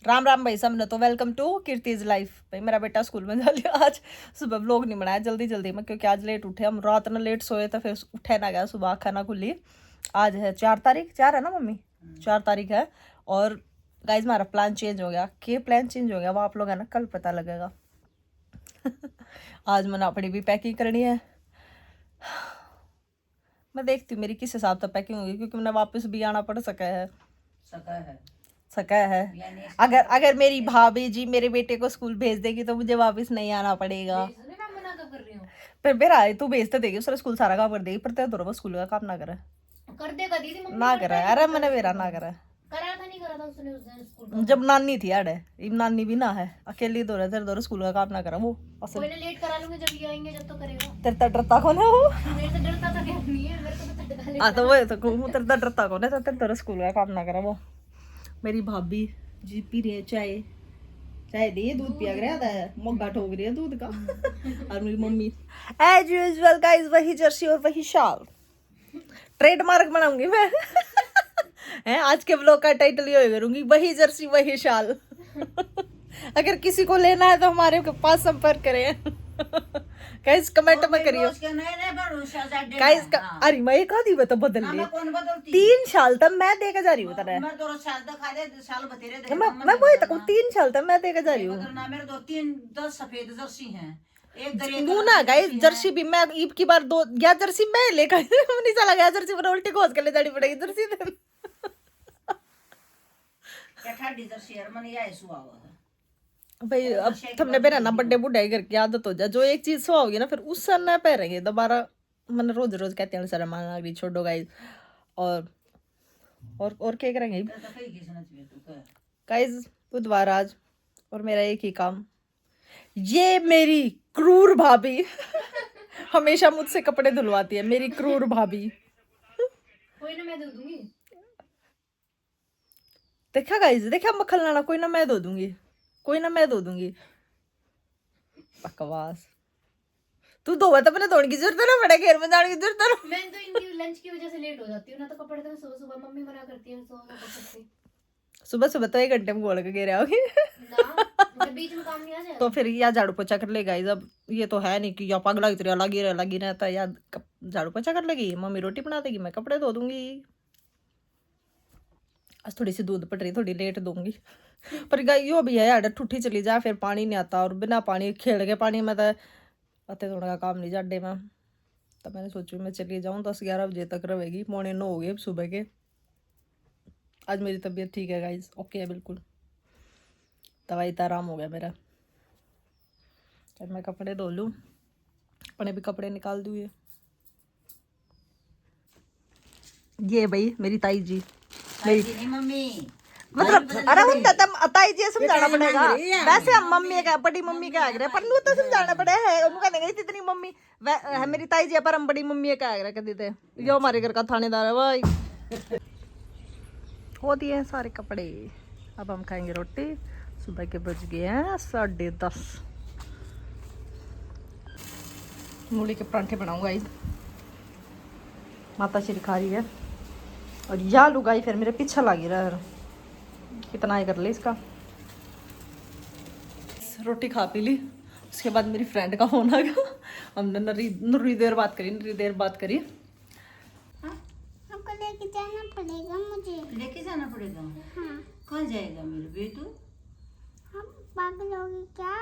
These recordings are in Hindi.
राम राम भाई सबने। तो वेलकम टू कीर्तिज लाइफ। भाई मेरा बेटा स्कूल में जा लिया। आज सुबह व्लॉग नहीं बनाया जल्दी जल्दी में, क्योंकि आज लेट उठे हम। रात में लेट सोए तो फिर उठे ना गया, सुबह आँखा ना खुली। आज है 4 तारीख, 4 है ना मम्मी? 4 तारीख है। और गाइज हमारा प्लान चेंज हो गया। क्या प्लान चेंज हो गया वो आप लोग है ना कल पता लगेगा। आज मैंने अपनी भी पैकिंग करनी है। मैं देखती हूँ मेरी किस हिसाब से पैकिंग होगी, क्योंकि मैंने वापस भी आना पड़ सका है। अगर अगर मेरी भाभी जी मेरे बेटे को स्कूल भेज देगी तो मुझे वापस नहीं आना पड़ेगा। फिर मेरा तू भेज तो देगी, उसने स्कूल सारा काम कर देगी, पर तेरा दोनों स्कूल का काम ना करे। कर देगा दीदी, मम्मी ना करे। अरे मैंने मेरा ना करे। करा था नहीं करा था उसने उस दिन स्कूल का। जब नानी थी यार, नानी भी ना है, अकेली दो तेरे दोनों स्कूल का काम ना करा वो। कोई ना लेट करा लूंगी जब ये आएंगे जब तो करेगा। तेरे तो डरता कौन है वो? मेरे से डरता तो नहीं है, मेरे को तो डरता। हां तो वो तो कहूं तेरे तो डरता कौन है, तो तेरे दोनों स्कूल का काम ना करा वो। मेरी भाभी जी पी रही है चाय। चाय नहीं, दूध पिया रहा है, मोगा ठोक रही है दूध का। और मेरी मम्मी एज यूजुअल गाइस वही जर्सी और वही शाल। ट्रेडमार्क बनाऊंगी मैं। है आज के ब्लॉग का टाइटल ये करूंगी, वही जर्सी वही शाल। अगर किसी को लेना है तो हमारे पास संपर्क करें। गाइस कमेंट में करियो। गाइस अरे मैं एक आधी बता बदल ली 3 साल तक मैं देकर जा रही हूँ तेरे। मैं वही तक 3 साल तक मैं देकर जा रही हूँ। मेरे 10 सफेद जर्सी हैं, एक ना गाइस जर्सी भी मैं ईद की बार 2 या जर्सी मैं लेकर नहीं चला गया। जर्सी पर उल्टी घोस के ले जानी पड़ेगी जर्सी। भाई अब तुमने मेरा ना बर्थडे बुढ़ाई करके आदत हो जा, जो एक चीज सो होगी ना फिर उस सर ना पहनेंगे दोबारा। मैंने रोज रोज कहते हैं शर्म आने लगी, छोड़ो गाइस। और क्या करेंगे गाइस? बुधवार आज और मेरा एक ही काम, ये मेरी क्रूर भाभी हमेशा मुझसे कपड़े धुलवाती है, मेरी क्रूर भाभी। कोई ना मैं धो दूंगी। देखा गाइस, देखा मक्खन लाना, कोई ना मैं धो दूंगी, कोई ना मैं धो दूंगी। बकवास। तू धोवा तो अपने धोने की जरूरत ना पड़े, घेर में जाने की जरूरत ना। मैं तो इनकी लंच की वजह से लेट हो जाती हूँ ना, तो कपड़े तो सुबह सुबह मम्मी मना करती है सुबह सुबह तो 1 घंटे में गोल के घेरे आओगी ना, बीच में काम नहीं आ जाएगा। तो फिर या झाड़ू पोछा कर लेगा। अब ये तो है नहीं कि या पगला की तरह लगी रहता है, या झाड़ू पोछा कर लेगी, मम्मी रोटी बना देगी, मैं कपड़े धो दूंगी। आज थोड़ी सी दूध पट रही, थोड़ी लेट दूंगी। पर यो भी है यार, ठुठी चली जा फिर पानी नहीं आता, और बिना पानी खेल के पानी में तो अते थोड़ा का काम नहीं जाडे में। तो मैंने सोचू मैं चली जाऊँ 10-11 बजे तक रहेगी, 8:45 हो गए सुबह के। आज मेरी तबीयत ठीक है गाइज, ओके है बिल्कुल, दवाई तो आराम हो गया मेरा। अब मैं कपड़े धो लूँ, अपने भी कपड़े निकाल दूँ। ये भाई मेरी ताई जी, मेरी मम्मी मतलब अरे उनका तब ताई जी समझाना पड़ेगा। वैसे हम मम्मी का बड़ी मम्मी का आग्रह पर नू तो समझाना पड़े है। उनका नहीं गई इतनी मम्मी है मेरी ताई जी, पर हम बड़ी मम्मी का आग्रह कर देते। यो हमारे घर का थानेदार है भाई। हो दिए सारे कपड़े, अब हम खाएंगे रोटी। सुबह के बज गए हैं 10:30। मूली के परांठे बनाऊंगा। माता श्री खा रही है और या लुगाई फिर मेरे पीछे लगी रहा, कितना ही कर ले इसका। रोटी खा पी ली, उसके बाद मेरी फ्रेंड का फोन आ गया। हमने नरी देर बात करी। हमको लेके जाना पड़ेगा, मुझे लेके जाना पड़ेगा। हाँ। कौन जाएगा मेरे बेटू? हम पागल हो गए क्या?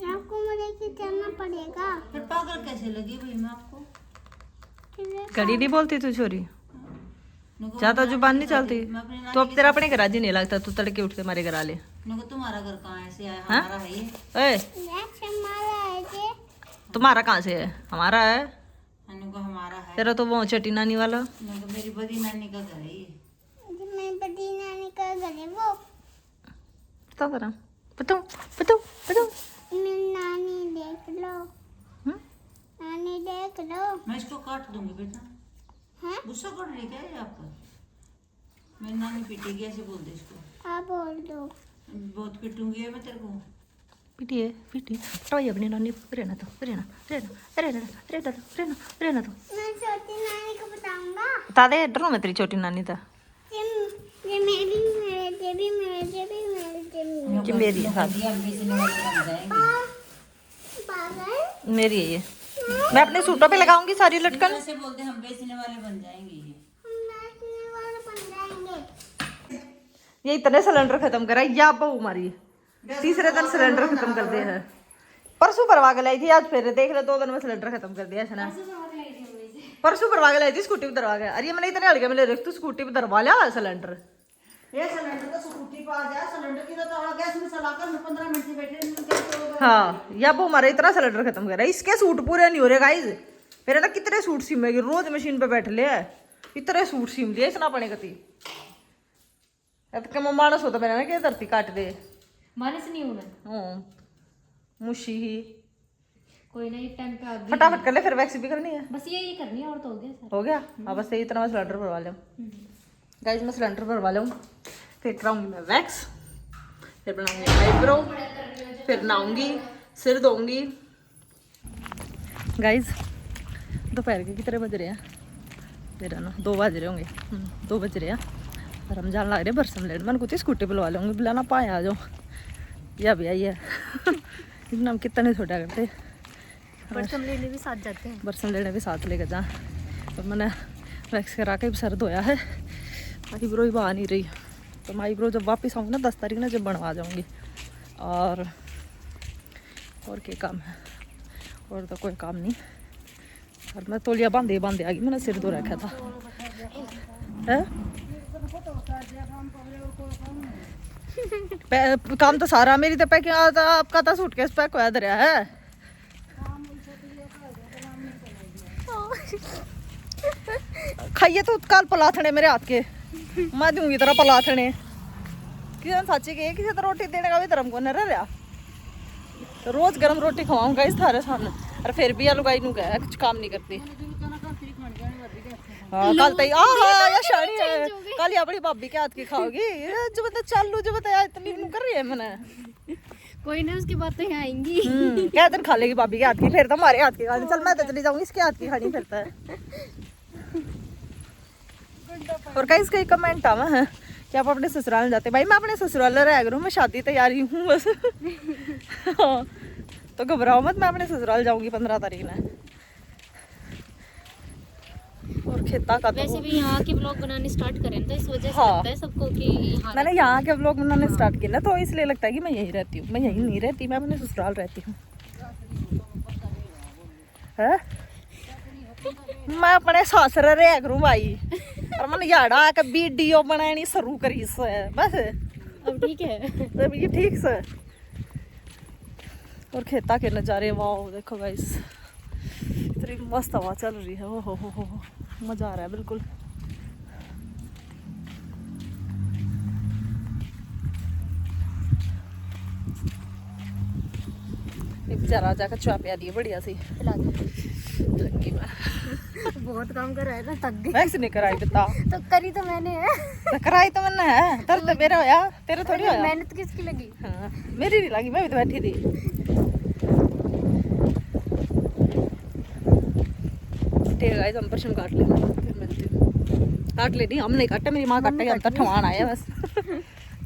आपको मुझे लेके जाना पड़ेगा। फिर पागल कैसे लगी भाई मैं आपको? घड़ी नहीं बोलती तू छोरी, ज्यादा जुबान नहीं चलती। तो अब तेरा अपने घर ही नहीं लगता, तू तड़के उठ के हमारे घर आ ले। तुम्हारा घर कहाँ ऐसे है? हमारा है ये। तुम्हारा कहाँ से है? हमारा है। हमारा है। तेरा तो वो चटी नानी वाला। मेरी बड़ी नानी का घर है ये। मेरी बड़ी नानी का घर है वो। पता करा पता मेरी नानी देख लो। नानी देख लो। मैं इसको काट दूंगी बेटा। हैं? गुस्सा कर रही क्या है आपका? मेरी नानी पीटेगी, ऐसे बोल दे इसको। आप बोल दो। बहुत पीटूंगी मैं तेरे को। पीटी टॉय अपनी नानी रहना तो रहना तो। मैं छोटी नानी को बताऊंगा। बता दे, डरो मैं तेरी छोटी नानी था। ये मेरे कि मेरी है साथ, हम भी सिने वाले बन जाएंगे। मेरी है ये। मैं अपने सूटों पे लगाऊंगी सारी लटकन। ऐसे बोलते हम बेचने वाले बन जाएंगे ये। ये इतने सिलेंडर खत्म करा या बहू हमारी तीसरे दिन सिलेंडर खत्म कर दिया है। परसों भरवा के लाई थी, आज फिर देख ले 2 दिन में सिलेंडर खत्म कर दिया इसने। परसों भरवा के लाई थी, स्कूटी पे धरवा के। अरे मैंने इतने हल्के में ले रखी, तू स्कूटी पे धरवा लिया सिलेंडर। ये सिलेंडर तो स्कूटी पे आ जाए, सिलेंडर की तो गैस में चलाकर 15 मिनट से बैठे। हाँ या वो हमारा इतना सिलेंडर खत्म कर रहा है। इसके सूट पूरे नहीं हो रहे गाइज। मेरे ना कितने सूट सिमेगी, रोज मशीन पे बैठ ले इतने सूट सिम दिए इतना पड़े कती। अब क्या मानस होता मेरा ना क्या धरती काट दे, मानस नहीं होना मुशी ही। कोई ना, एक टाइम पे आ गई। फटाफट कर ले, फिर वैक्स भी करनी है। बस ये करनी है और तो हो गया सर। हो गया। हाँ बस यही इतना मैं सिलेंडर भरवा लूँ गाइज। मैं सिलेंडर भरवा लूँ, फिर कराऊंगी मैं वैक्स, फिर बनाऊंगी आईब्रो, फिर नहाऊंगी, सिर धोऊंगी। गाइज दोपहर के कितने बज रहे हैं? मेरा ना 2 बज रहे होंगे, 2 बज रहे हैं और हम जान लग रहे बरसम लेट। मैंने कुछ स्कूटी बुलवा लूँगी, बुलाना पाए आ जाओ या भी आई है। इतना हम कितने छोटा करते। बरसम लेने भी साथ जाते हैं। बरसम लेने भी साथ लेकर जा। तो मैंने वैक्स करा के सर धोया है, आईब्रो ही बना नहीं रही। तो मैं आईब्रो जब वापस आऊँगी ना 10 तारीख ना, जब बनवा जाऊँगी। और क्या काम है? और तो कोई काम नहीं। और मैं तोलिया बांधे आ गई, मैंने सिर धो रखा था। काम तो सारा मेरी तो पैकिंग आता, आपका तो सूटकेस पैक होया धरिया है। खाइए तो काल पलाथने मेरे हाथ के, मैं दूंगी तेरा पलाथने। किसी साची के किसी तरह रोटी देने का भी धर्म को न रहा। रोज गरम रोटी खवाऊंगा इस थारे सामने, और फिर भी लुगाई नू कह कुछ काम नहीं करती। हाँ कल तई या शानी है, कल अपनी भाभी के हाथ की खाओगी। जो बता चालू जो बताया इतनी नू कर रही है मैंने। कोई नहीं, उसकी बातें यहाँ आएंगी। क्या दिन खा लेगी भाभी के हाथ की, फिर तो हमारे हाथ की खानी। चल मैं तो चली जाऊंगी, इसके हाथ की खानी फिरता है। और कहीं कई कमेंट आवा है कि आप अपने ससुराल जाते। भाई मैं अपने ससुराल रह करूँ, मैं शादी तैयारी हूँ बस। तो घबराओ मत, मैं अपने ससुराल जाऊंगी 15 तारीख में। और खेता का वैसे भी यहाँ के ब्लॉग बनाने स्टार्ट करें तो इस वजह से हाँ। लगता है सबको कि यहाँ मैंने यहाँ के ब्लॉग बनाने स्टार्ट किया ना, तो इसलिए लगता है कि मैं यहीं रहती हूँ। मैं यहीं नहीं रहती, मैं अपने ससुराल रहती हूँ। मैं अपने सासरे रह करूँ भाई। और मैंने याड़ा का वीडियो बनानी शुरू करी से बस। अब ठीक है। अब ये ठीक से। और खेता के नज़ारे, वाह देखो गाइस, इतनी मस्त हवा चल रही है। हो मज़ा आ रहा है बिल्कुल। बेचारा जाकर चाय पिया दी बढ़िया सी। थकी मैं, बहुत काम कर रहा है ना, थक गई। वैक्स नहीं कराई बता। तो करी तो मैंने है। तो कराई तो मैंने है, दर्द तो मेरा होया, तेरे थोड़ी होया। मेहनत किसकी लगी? हाँ मेरी नहीं लगी, मैं भी तो बैठी थी। ठीक है गाइस, हम परसों काट लेंगे, फिर मिलती हूँ। काट लेनी हम नहीं काटा, मेरी माँ काटेगी, हम तो ठवान आया बस।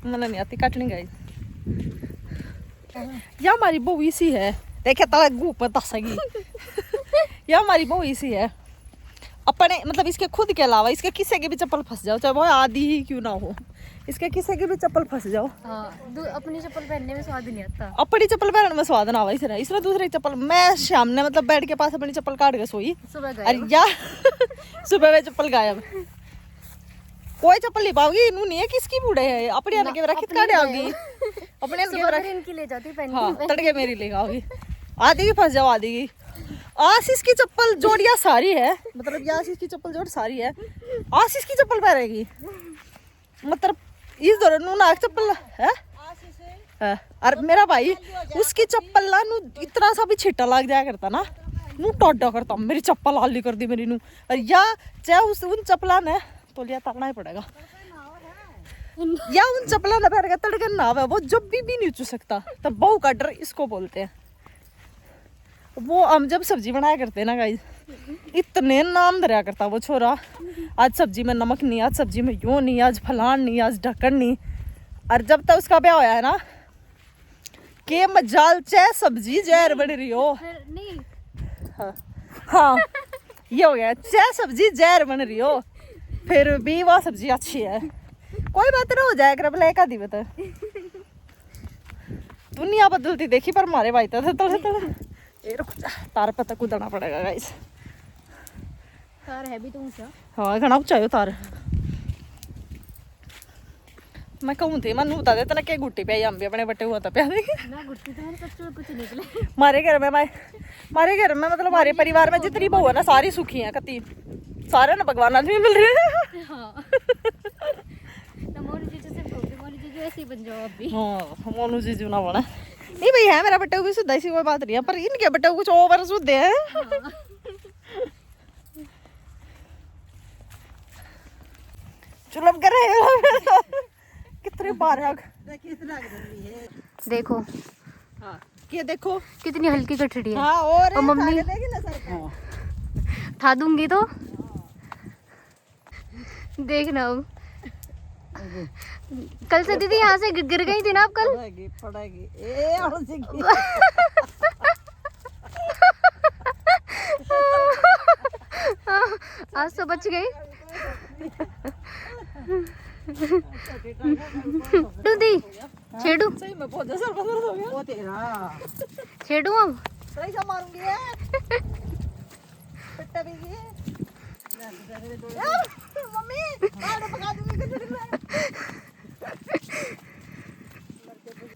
मैंने नहीं आती काटनी गाइस। या हमारी बहू इसी है, देखे तो गुप दसेगी। या हमारी बहू इसी है अपने, मतलब इसके खुद के अलावा इसके किसी की भी चप्पल फंस जाओ, चाहे वो आधी ही क्यों ना हो, इसके किसी की भी चप्पल फंस जाओ। हाँ, अपनी चप्पल पहनने में स्वाद नहीं आता। अपनी चप्पल पहनने में स्वाद ना आवा इसने दूसरी चप्पल। मैं शाम ने मतलब बेड के पास अपनी चप्पल काट के सोई, सुबह अरे या सुबह में चप्पल गायब। कोई चप्पल नहीं पाओगी, इनू नहीं है किसकी बूढ़े है, अपने आने के रखी काटे आओगी, अपने इनकी ले जाती पहन। हाँ तड़के मेरी ले आओगी, आधी की फंस जाओ आधी की। आशीष की चप्पल जोड़िया सारी है, मतलब ये आशीष की चप्पल जोड़ सारी है, आशीष की चप्पल पहनेगी, मतलब इस दौरान नू नाक चप्पल है। और मेरा भाई उसकी चप्पल ना नू इतना सा भी छिट्टा लग जाया करता ना, नू टोडा करता मेरी चप्पल हाली कर दी मेरी नू। और या चाहे उस उन चप्पला ने तो लिया तारना ही पड़ेगा, या उन चप्पला ने पहन के तड़के ना आवे, वो जब भी नहीं चू सकता। तब बहू का डर इसको बोलते हैं। वो हम जब सब्जी बनाया करते ना गाइस, इतने नाम धरा करता वो छोरा, आज सब्जी में नमक नहीं, आज सब्जी में यूं नहीं, आज फलान नहीं, आज ढक्कन नहीं। और जब तक उसका ब्याह होया है ना, के मजाल चाय सब्जी जहर बन रही हो। फिर नहीं हाँ ये हो गया, चाय सब्जी जहर बन रही हो, फिर भी वो सब्जी अच्छी है। कोई बात ना, हो जाएगा भला एक आधी बता। दुनिया बदलती देखी पर मारे भाई था थोड़ा थोड़ा। ये रुक जा, तार पता कूदना पड़ेगा गाइस। तार है भी तो ऊंचा। हाँ घना ऊंचा है तार। मैं कहूँ थी मनु बता देता ना क्या गुट्टी पे हम भी अपने बटे हुआ था प्यार ना गुट्टी तो मेरे बच्चों कुछ निकले। हमारे घर में मतलब हमारे परिवार में जितनी बहू है ना सारी सुखी हैं कति, सारे ना भगवान आदमी मिल रहे हैं। हाँ तो मोनू जीजू से बोलते, मोनू जीजू ऐसे ही बन जाओ अब भी। हाँ मोनू जीजू ना बोला नहीं भाई, है मेरा बट्टा भी शुद्ध, ऐसी कोई बात नहीं है, पर इनके बट्टे कुछ ओवर शुद्ध है। चलो अब करे कितने बार देखो हाँ ये देखो कितनी हल्की कटड़ी है। हाँ और मम्मी उठा दूंगी तो देखना अब। कल से दीदी यहाँ से गिर गई थी ना आप कल। पड़ेगी आज तो बच गई। दी छेड़ू सही में बहुत सर बदल हो गया वो तेरा। छेड़ू अब सही से मारूंगी पिट्टा भी मम्मी आलू पका दूंगी खिचड़ी में।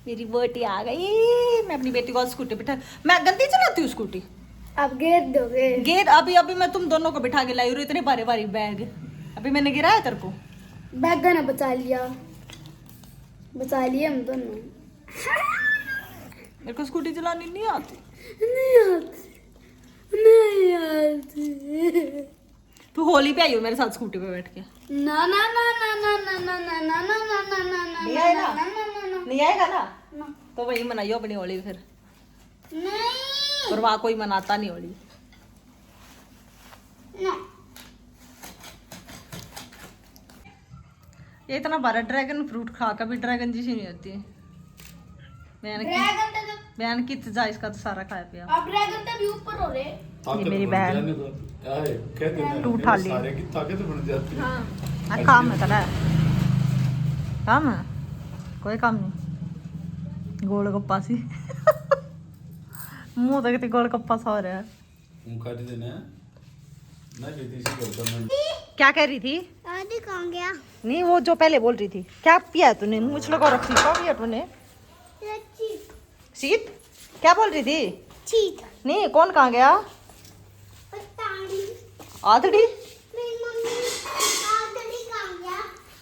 मेरी बेटी आ गई, मैं अपनी बेटी को स्कूटी बिठा, मैं गंदी चलाती हूँ स्कूटी। अब गेर दोगे? गेर अभी मैं तुम दोनों को बिठा के लाई हूँ, इतने भारी भारी बैग अभी मैंने गिराया तेरे को। बैग ना बचा लिया हम दोनों। मेरे को स्कूटी चलानी नहीं आती। नहीं आती। तू होली पे आई हो मेरे साथ स्कूटी पे बैठ के? ना ना ना ना ना ना ना ना ना ना ना ना ना ना नहीं आएगा नहीं आएगा ना तो वही मनाइयो अपनी होली फिर। नहीं और वहाँ कोई मनाता नहीं होली। ये इतना बड़ा ड्रैगन फ्रूट खा कभी ड्रैगन जैसी नहीं होती। बहन की जा इसका तो सारा खाया पिया। अब ड्रैगन तो भी ऊपर हो रहे। ये मेरी बहन तू उठा ली। हाँ काम है तेरा, काम है कोई काम नहीं। गोलगप्पा सी मुंह देखती गोलगप्पा सा हो रहा है। क्या कह रही थी? आदि कहाँ गया? नहीं वो जो पहले बोल रही थी। क्या पिया तूने? मुझ लगा रखी क्या पिया तूने? शीत क्या बोल रही थी? चीत नहीं कौन कहाँ गया? पताड़ी आदड़ी मेरी मम्मी आदड़ी कहाँ गया?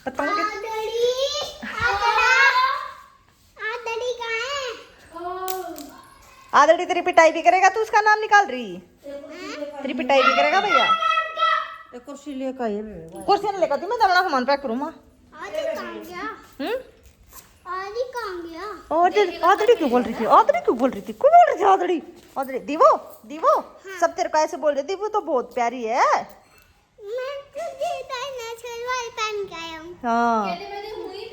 पतंग के आदड़ी कहाँ है? आदड़ी तेरी पिटाई भी करेगा तू उसका नाम निकाल रही? तेरी पिटाई भी करेगा भैया? कुर्सी लेकर कुर्सी नहीं लेकर मैं अपना सामान पैक करूँ माँ। आदि कहाँ गया? आदि कहाँ गया? आदड़ी क्यों बोल रही थी? आदड़ी क्यों बोल रही थी? क्यों बोल रही थी आदड़ी? आदड़ी दीवो दीवो सब तेरे को ऐसे बोल रहे। दीवो तो बहुत प्यारी है। मैं तुझे डायनासोर वाली पहन के आया हूँ। हाँ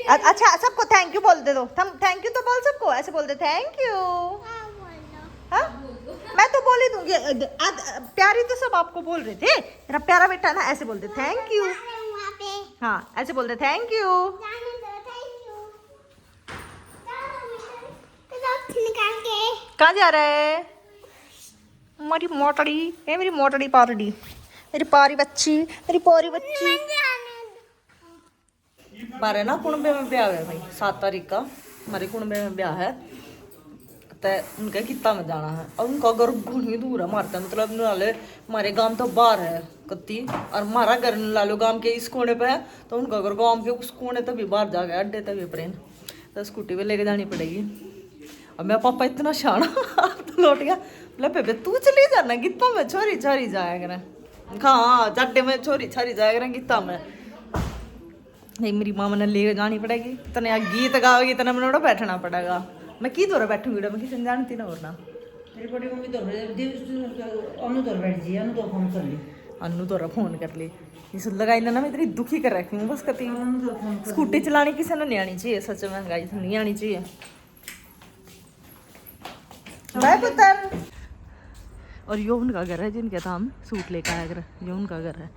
अच्छा सबको थैंक यू बोल दे दो। थैंक यू तो बोल सबको ऐसे बोल दे थैंक यू। हाँ बोलो। हाँ मैं तो बोल ही दूंगी। प्यारी तो सब आपको बोल रहे थे। मेरा प्यारा बेटा ना ऐसे बोल दे थैंक यू। वहाँ पे हाँ ऐसे बोल दे थैंक यू। जाने दो, थैंक यू। निकाल के कहाँ जा रहा है? मेरी मोटड़ी है, मेरी मोटड़ी पारड़ी, मेरी पारी बच्ची, मेरी पारी बच्ची। हमारे ना कुंबे में ब्याह है भाई 7 तारीख का। हमारे कुंबे में ब्याह है तो उनका कितना में जाना है और उनका घर घनी दूर है मारता मतलब नाले हमारे गांव तो बाहर है कत्ती और हमारा घर लालो गांव के इस कोने पे है तो उनका घर गांव के उस कोने तक भी बाहर जा गया अड्डे तक भी प्रेन तो स्कूटी पे लेके जानी पड़ेगी। अब मेरा पापा इतना शाना तो लौट गया बोला बेबे तू चली जाना गीता में छोरी छोरी जाया करें। हाँ जड्डे में छोरी छोरी जाया करें गीता में। नहीं मेरी मामा ने लेके जानी पड़ेगी इतने गीत गाओगी इतना मैंने बैठना पड़ेगा। मैं की दौरा बैठूंगी मैं किसी ने जानती ना और ना मेरी बड़ी मम्मी तो अनु तो बैठ जी अनु तो फोन कर ली अन्नू तोरा फोन कर ली इस लगाई ना मैं इतनी दुखी कर रखी हूँ बस कती स्कूटी चलानी किसी ने नहीं आनी चाहिए सच में गाइस नहीं आनी चाहिए। बाय पुत्र। और ये उनका घर है जिनके था हम सूट लेकर आया कर, ये उनका घर है।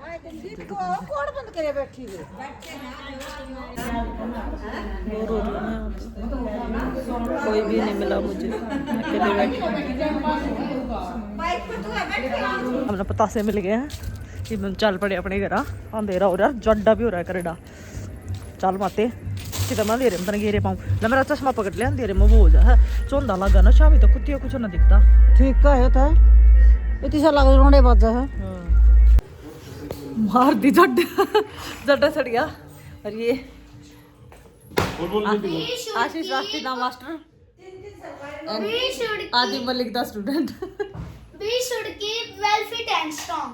कौन बंद करे बैठी हुई बोर हो रही हूँ, कोई भी नहीं मिला मुझे, अकेले बैठी। हमने पतासे मिल गए हैं, कि हम चल पड़े अपने घर। अंधेरा हो रहा है, जड्डा भी हो रहा है करेडा। चल माते कितना मैं अंधेरे में तने घेरे पाऊँ। ना मेरा चश्मा पकड़ लिया, अंधेरे में वो हो जा है चौंधा लगा ना शामी तो कुत्ती कुछ ना दिखता। ठीक का है था इतनी सा लग रोंडे बाजा है मार दी जड्डा, जड्डा सड़ गया। और ये आशीष रास्तीना मास्टर, आदि मलिक दा student. We should keep well fit and strong.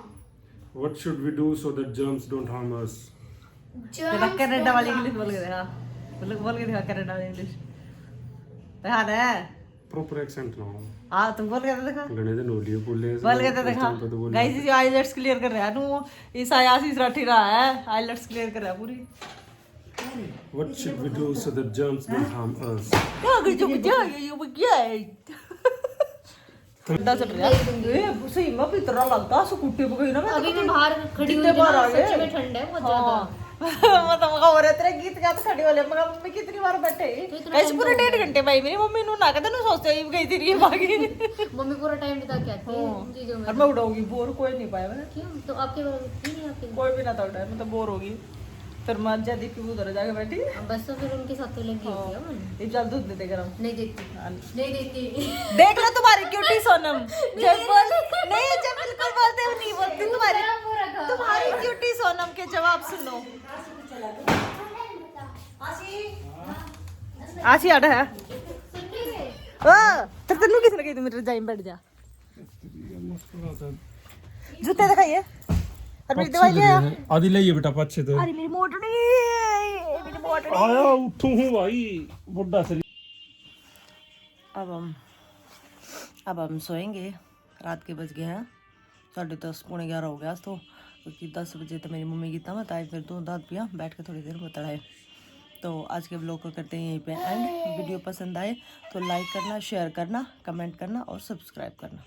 What should we do so that germs don't harm us? तेरा कनाडा वाली इंग्लिश बोल के देखा, बोल के देखा कनाडा वाली इंग्लिश। देखा ना Proper accent now. हाँ तुम बोल के देखा, गणे दिन ओलियो बोले बोल के देखा। गाइस ये आइलेट्स क्लियर कर रहा है नु, इस आशीष राठी रहा है, आइलेट्स क्लियर कर रहा है पूरी। What should we do so that germs don't harm us? क्या कर जो क्या है ठंडा चल रहा है। ए सही में भी तरह लगता है सुकुट्टे पे गई ना। मैं अभी मैं बाहर खड़ी हुई कितने बार आ गए? सच में ठंड है बहुत ज्यादा। मतलब खबर है तेरे गीत गाते खड़ी वाले मगर मम्मी कितनी बार बैठे ऐसे पूरे 1.5 घंटे भाई मेरी मम्मी नु ना कहते नु सोचते ही गई थी ये भागी। मम्मी पूरा टाइम बिता के आती है इन चीजों में। और मैं उड़ाऊंगी बोर कोई नहीं पाया मैंने, क्यों तो आपके नहीं आपके कोई भी ना था उड़ा, मैं तो बोर होगी। फिर मैं जदी की उधर जाके बैठी। बस तो फिर उनके साथ तो लगी होती है मन। ये चल दूध दे दे गरम। नहीं देखती देख लो तुम्हारी क्यूटी सोनम जब बोल नहीं जब बिल्कुल बोलते हो नहीं बोलती तुम्हारी क्यूटी सोनम के जवाब सुनो। आशी आड़ा है तब तेनू किसने कही तू मेरे रजाई में बैठ जा। जूते दिखाइए और मेरी दवाई ले आया। आदि ले बेटा पाछे तो अरे मेरी मोटड़ी आया उठू हूं भाई बुड्ढा से। अब हम सोएंगे, रात के बज गए हैं 10:30 पौने 11 हो गया आज तो, क्योंकि 10 बजे तो मेरी मम्मी की तमत आई, फिर दूध दाद पिया, बैठ के थोड़ी देर बताए। तो आज के ब्लॉग को करते हैं यहीं पे एंड। वीडियो पसंद आए तो लाइक करना, शेयर करना, कमेंट करना और सब्सक्राइब करना।